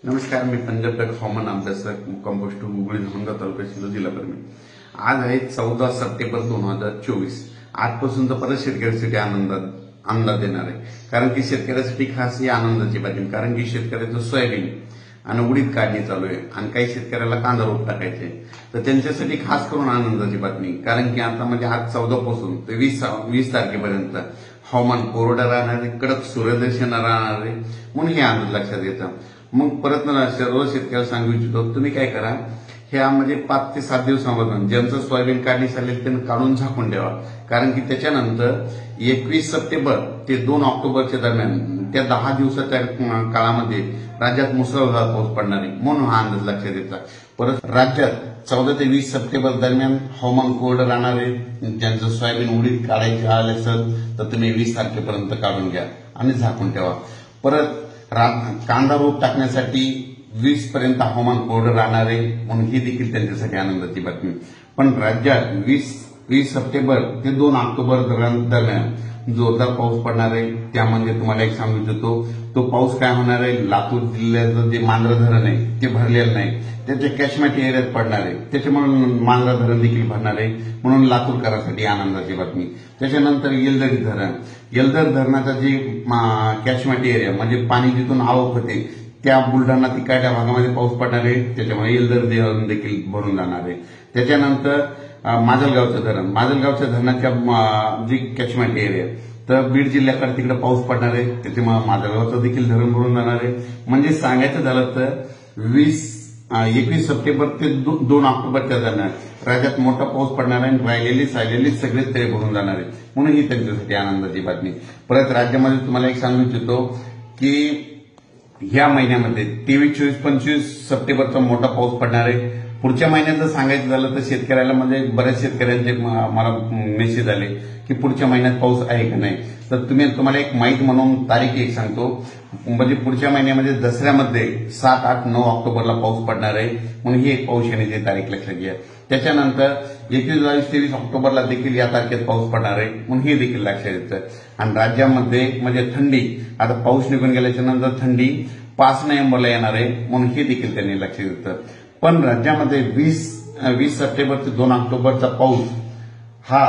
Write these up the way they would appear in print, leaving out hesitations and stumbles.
नमस्कार, मी पंजाब हवामान अभ्यासक कंपोस्ट गुगळी धमणगाव तालुका सिल्लोड जिल्हा परभणी। आज आहे 14 सप्टेंबर 2024। आजपासून तर परत शेतकऱ्यांसाठी आनंद देणार आहे, कारण की शेतकऱ्यांसाठी खास ही आनंदाची बातमी, कारण की शेतकऱ्याचं सोयाबीन आणि उडीद काढणी चालू आहे आणि काही शेतकऱ्याला कांदा रोप टाकायचे, तर त्यांच्यासाठी खास करून आनंदाची बातमी, कारण की आता म्हणजे आज 14 पासून ते 20 तारखेपर्यंत हवामान कोरडं राहणार आहे, कडक सूर्यदर्शन राहणार आहे, म्हणून हे आनंद लक्षात येतं। मग परत सर्व शेतकऱ्याला सांगू इच्छितो, तुम्ही काय करा, ह्या म्हणजे 5 ते 7 दिवसांपासून ज्यांचं सोयाबीन काढणी चालेल त्यांनी काढून झाकून ठेवा, कारण की त्याच्यानंतर 21 सप्टेंबर ते 2 ऑक्टोबरच्या दरम्यान त्या 10 दिवसाच्या काळामध्ये राज्यात मुसळधार पाऊस पडणार आहे, म्हणून हा अंदाज लक्षात येतात। परत राज्यात 14 ते 20 सप्टेंबर दरम्यान हवामान कोरडं राहणार आहे। ज्यांचं सोयाबीन उडीद काढायचे आले असेल तर तुम्ही 20 तारखेपर्यंत काढून घ्या आणि झाकून ठेवा। परत कांदा रोप टाकण्यासाठी 20 पर्यंत हवामान कोरडं राहणार आहे, म्हणून ही देखील त्यांच्यासाठी आनंदाची बातमी। पण राज्यात 20 सप्टेंबर ते 2 ऑक्टोबर दरम्यान जोरदार पाऊस पडणार आहे। त्यामध्ये तुम्हाला एक सांगू इच्छितो, तो पाऊस काय होणार आहे, लातूर जिल्ह्याचं जे मांजरा धरण आहे ते भरलेलं नाही, त्याच्या कॅचमेंट एरियात पडणार आहे, त्याच्यामुळे मांजरा धरण देखील भरणार आहे, म्हणून लातूरकरांसाठी आनंदाची बातमी। त्याच्यानंतर येलदरी धरणाचा जे कॅचमेंट एरिया म्हणजे पाणी जिथून आवक होते त्या बुलढाणा तिकडच्या भागामध्ये पाऊस पडणार आहे, त्याच्यामुळे येलदरी धरण देखील भरून जाणार आहे। त्याच्यानंतर माजलगावच्या धरणाच्या जी कॅचमेंट एरिया तर बीड जिल्ह्याकडे तिकडे पाऊस पडणार आहे, त्याच्यामुळे माजलगावचं देखील धरण भरून जाणार आहे। म्हणजे सांगायचं झालं तर 21 सप्टेंबर ते 2 ऑक्टोबरच्या दरम्यान राज्यात मोठा पाऊस पडणार आहे, राहिलेली सगळेच तळे भरून जाणार आहे, म्हणून ही त्यांच्यासाठी आनंदाची बातमी। परत राज्यामध्ये तुम्हाला एक सांगू इच्छितो की ह्या महिन्यामध्ये 23, 24, 25 सप्टेंबरचा मोठा पाऊस पडणार आहे। पुढच्या महिन्यात जर सांगायचं झालं तर शेतकऱ्याला म्हणजे बऱ्याच शेतकऱ्यांचे मला मेसेज आले की पुढच्या महिन्यात पाऊस आहे का नाही, तर तुम्हाला एक माहिती म्हणून तारीख एक सांगतो, म्हणजे पुढच्या महिन्यामध्ये दसऱ्यामध्ये 7, 8, 9 ऑक्टोबरला पाऊस पडणार आहे, म्हणून ही एक पाऊस येण्याची तारीख लक्षात घ्या। त्याच्यानंतर 21, 22, 23 ऑक्टोबरला देखील या तारखेत पाऊस पडणार आहे, म्हणून हे देखील लक्षात येतं। आणि राज्यामध्ये म्हणजे थंडी, आता पाऊस निघून गेल्याच्या नंतर थंडी 5 नोव्हेंबरला येणार आहे, म्हणून हे देखील त्यांनी लक्षात येतं। पण राज्यामध्ये 20 सप्टेंबर ते 2 ऑक्टोबरचा पाऊस हा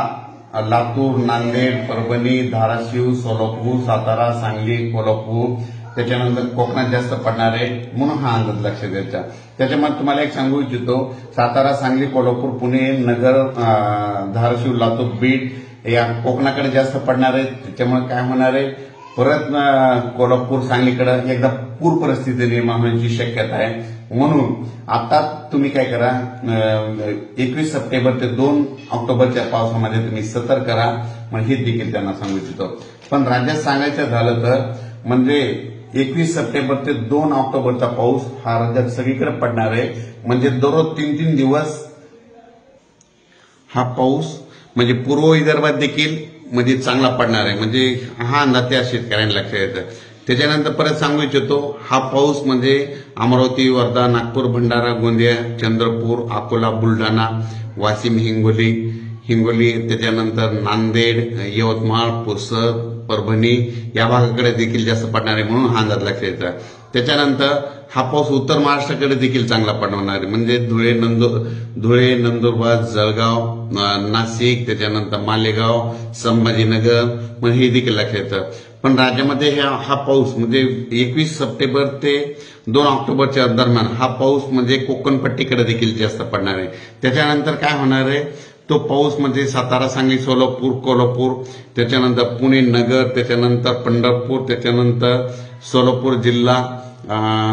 लातूर, नांदेड, परभणी, धाराशिव, सोलापूर, सातारा, सांगली, कोल्हापूर, त्याच्यानंतर कोकणात जास्त पडणार आहे, म्हणून हा अंदाज लक्षात द्यायचा। त्याच्यामध्ये तुम्हाला एक सांगू इच्छितो, सातारा, सांगली, कोल्हापूर, पुणे, नगर, धाराशिव, लातूर, बीड या कोकणाकडे जास्त पडणार आहे, त्याच्यामुळे काय होणार आहे, परत कोल्हापूर, सांगलीकडे एकदा पूर परिस्थिती निर्माण होण्याची शक्यता आहे। म्हणून आता तुम्ही काय करा, 21 सप्टेंबर ते 2 ऑक्टोबरच्या पावसामध्ये तुम्ही सतर्क करा, म्हणजे हे देखील त्यांना सांगू इच्छितो। पण राज्यात सांगायचं झालं तर म्हणजे 21 सप्टेंबर ते 2 ऑक्टोबरचा पाऊस हा राज्यात सगळीकडे पडणार आहे, म्हणजे दररोज 3-3 दिवस हा पाऊस म्हणजे पूर्व विदर्भात देखील म्हणजे चांगला पडणार आहे, म्हणजे हा अंदाज त्या शेतकऱ्यांना लक्षात येतं। त्याच्यानंतर परत सांगू इच्छितो, हा पाऊस म्हणजे अमरावती, वर्धा, नागपूर, भंडारा, गोंदिया, चंद्रपूर, अकोला, बुलढाणा, वाशिम, हिंगोली, त्याच्यानंतर नांदेड, यवतमाळ, पुसद, परभणी या भागाकडे देखील जास्त पडणार आहे, म्हणून हा अंदाज लक्षात येतो। त्याच्यानंतर हा पाऊस उत्तर महाराष्ट्राकडे देखील चांगला पडणार आहे, म्हणजे धुळे, नंदुरबार, जळगाव, नाशिक, त्याच्यानंतर मालेगाव, संभाजीनगर, म्हणजे हे देखील लक्षात येतं। पण राज्यामध्ये हा पाऊस म्हणजे 21 सप्टेंबर ते 2 ऑक्टोबरच्या दरम्यान हा पाऊस म्हणजे कोकणपट्टीकडे देखील जास्त पडणार आहे। त्याच्यानंतर काय होणार आहे, तो पाऊस म्हणजे सातारा, सांगली, सोलापूर, कोल्हापूर, त्याच्यानंतर पुणे, नगर, त्याच्यानंतर पंढरपूर, त्याच्यानंतर सोलापूर जिल्हा,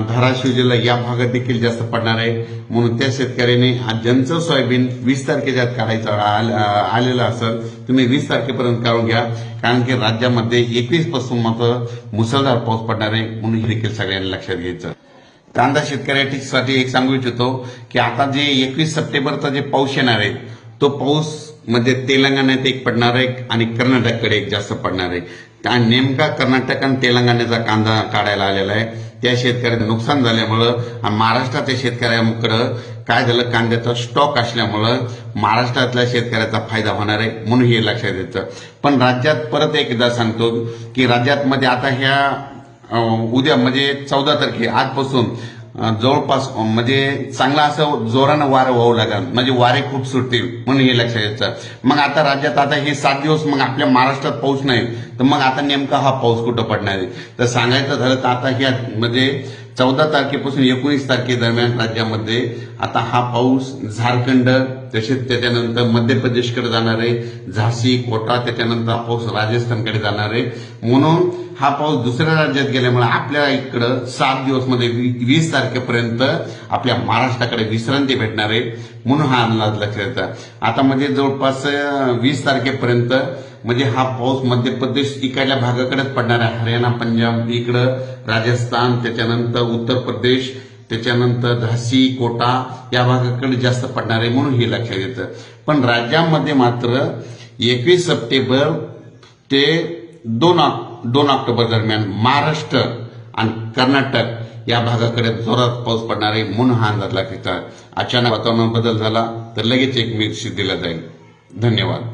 धाराशिव जिल्हा या भागात देखील जास्त पडणार आहे, म्हणून त्या शेतकऱ्यांनी ज्यांचं सोयाबीन 20 तारखेच्या काढायचं आलेलं असेल तुम्ही 20 तारखेपर्यंत काढून घ्या, कारण की राज्यामध्ये 21 पासून मात्र मुसळधार पाऊस पडणार आहे, म्हणून हे देखील सगळ्यांनी लक्षात घ्यायचं। कांदा शेतकऱ्यांसाठी एक सांगू इच्छितो की आता जे 21 सप्टेंबरचा जे पाऊस येणार आहे तो पाऊस म्हणजे तेलंगणात एक पडणार आहे आणि कर्नाटककडे एक जास्त पडणार आहे। नेमका कर्नाटक आणि तेलंगणाचा कांदा काढायला आलेला आहे, त्या शेतकऱ्यांचं नुकसान झाल्यामुळं आणि महाराष्ट्राच्या शेतकऱ्यांकडे काय झालं, कांद्याचा स्टॉक असल्यामुळं महाराष्ट्रातल्या शेतकऱ्याचा फायदा होणार आहे, म्हणून हे लक्षात येतं। पण राज्यात परत एकदा सांगतो की राज्यात मध्ये आता ह्या उद्या म्हणजे 14 तारखे आजपासून जवळपास म्हणजे चांगला असं जोरानं वारं वाहू लागेल, म्हणजे वारे खूप सुटतील म्हणून हे लक्षात घ्यायचं. मग आता राज्यात आता हे 7 दिवस मग आपल्या महाराष्ट्रात पाऊस नाही, तर मग आता नेमका हा पाऊस कुठं पडणार आहे? तर सांगायचं झालं तर आता ह्या म्हणजे 14 तारखेपासून 19 तारखेदरम्यान राज्यामध्ये आता हा पाऊस झारखंड, तसेच त्याच्यानंतर मध्य प्रदेशकडे जाणार आहे, झाशी, कोटा, त्याच्यानंतर हा पाऊस राजस्थानकडे जाणार आहे. म्हणून हा पाऊस दुसऱ्या राज्यात गेल्यामुळे आपल्या इकडं 7 दिवस मध्ये 20 तारखेपर्यंत आपल्या महाराष्ट्राकडे विश्रांती भेटणार आहे, म्हणून हा अंदाज लक्षात येतात. आता म्हणजे जवळपास 20 तारखेपर्यंत म्हणजे हा पाऊस मध्य प्रदेश इकडल्या भागाकडेच पडणार आहे. हरियाणा, पंजाब इकडं, राजस्थान, त्याच्यानंतर उत्तर प्रदेश, त्याच्यानंतर झाशी, कोटा या भागाकडे जास्त पडणार आहे, म्हणून हे लक्षात येतं. पण राज्यामध्ये मात्र 21 सप्टेंबर ते 2 ऑक्टोबर दरम्यान महाराष्ट्र आणि कर्नाटक या भागाकडे जोरात पाऊस पडणार आहे, म्हणून हा अंदाज लक्षात येतात. अचानक वातावरणात बदल झाला तर लगेच एक मेसेज दिला जाईल. धन्यवाद.